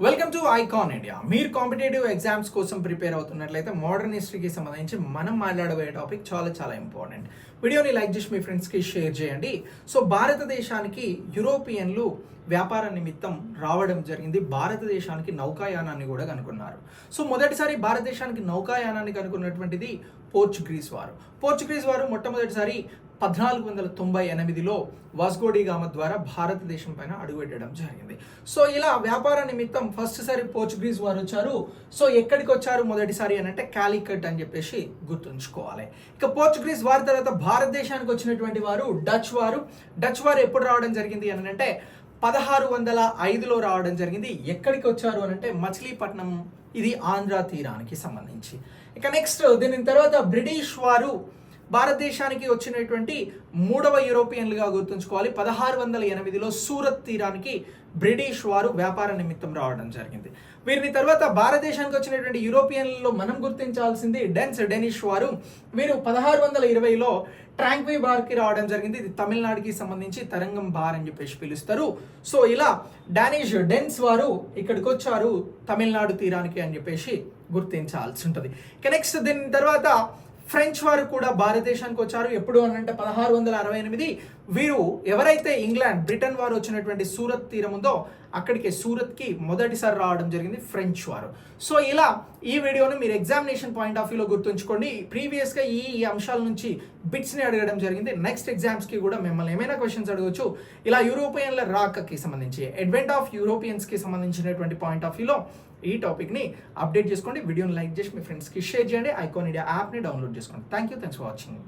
Welcome to icon India. మీరు competitive exams కోసం prepare అవుతున్నట్లయితే modern హిస్టరీకి సంబంధించి మనం మాట్లాడబోయే టాపిక్ చాలా ఇంపార్టెంట్. వీడియోని లైక్ చేసి మీ ఫ్రెండ్స్కి షేర్ చేయండి. సో భారతదేశానికి యూరోపియన్లు వ్యాపార నిమిత్తం రావడం జరిగింది. భారతదేశానికి నౌకాయానాన్ని కూడా కనుక్కున్నారు. సో మొదటిసారి భారతదేశానికి నౌకాయానాన్ని కనుక్కున్నటువంటిది పోర్చుగీస్ వారు మొట్టమొదటిసారి 1498లో వాస్కోడిగామా ద్వారా భారతదేశం పైన అడుగుపెట్టడం జరిగింది. సో ఇలా వ్యాపార నిమిత్తం ఫస్ట్ సారి పోర్చుగీస్ వారు వచ్చారు. సో ఎక్కడికి వచ్చారు మొదటిసారి అని అంటే కాలికట్ అని చెప్పేసి గుర్తుంచుకోవాలి. ఇక పోర్చుగీస్ వారి తర్వాత భారతదేశానికి వచ్చినటువంటి వారు డచ్ వారు ఎప్పుడు రావడం జరిగింది అని అంటే 1605లో రావడం జరిగింది. ఎక్కడికి వచ్చారు అని అంటే మచిలీపట్నం, ఇది ఆంధ్ర తీరానికి సంబంధించి. ఇక నెక్స్ట్ దీని తర్వాత బ్రిటిష్ వారు భారతదేశానికి వచ్చినటువంటి మూడవ యూరోపియన్లుగా గుర్తుంచుకోవాలి. 1608లో సూరత్ తీరానికి బ్రిటిష్ వారు వ్యాపార నిమిత్తం రావడం జరిగింది. వీరిని తర్వాత భారతదేశానికి వచ్చినటువంటి యూరోపియన్లలో మనం గుర్తించాల్సింది డెనిష్ వారు. వీరు 1620లో ట్రాంక్వీ బార్కి రావడం జరిగింది. ఇది తమిళనాడుకి సంబంధించి తరంగం బార్ అని చెప్పేసి పిలుస్తారు. సో ఇలా డెన్స్ వారు ఇక్కడికి వచ్చారు తమిళనాడు తీరానికి అని చెప్పేసి గుర్తించాల్సి ఉంటుంది. ఇక నెక్స్ట్ దీని తర్వాత ఫ్రెంచ్ వారు కూడా భారతదేశానికి వచ్చారు. ఎప్పుడు అని అంటే 1668. వీరు ఎవరైతే బ్రిటన్ వారు వచ్చినటువంటి సూరత్ తీరం ఉందో అక్కడికి సూరత్కి మొదటిసారి రావడం జరిగింది ఫ్రెంచ్ వారు. సో ఇలా ఈ వీడియోను మీరు ఎగ్జామినేషన్ పాయింట్ ఆఫ్ వ్యూలో గుర్తుంచుకోండి. ప్రీవియస్గా ఈ అంశాల నుంచి బిట్స్ని అడగడం జరిగింది. నెక్స్ట్ ఎగ్జామ్స్కి కూడా మిమ్మల్ని ఏమైనా క్వశ్చన్స్ అడగవచ్చు. ఇలా యూరోపియన్ల రాకకి సంబంధించి అడ్వెంట్ ఆఫ్ యూరోపియన్స్కి సంబంధించినటువంటి పాయింట్ ఆఫ్ వ్యూలో ఈ టాపిక్ని అప్డేట్ చేసుకోండి. వీడియోని లైక్ చేసి మీ ఫ్రెండ్స్కి షేర్ చేయండి. ఐకాన్ ఇండియా యాప్ని డౌన్లోడ్ చేసుకోండి. Thanks for watching.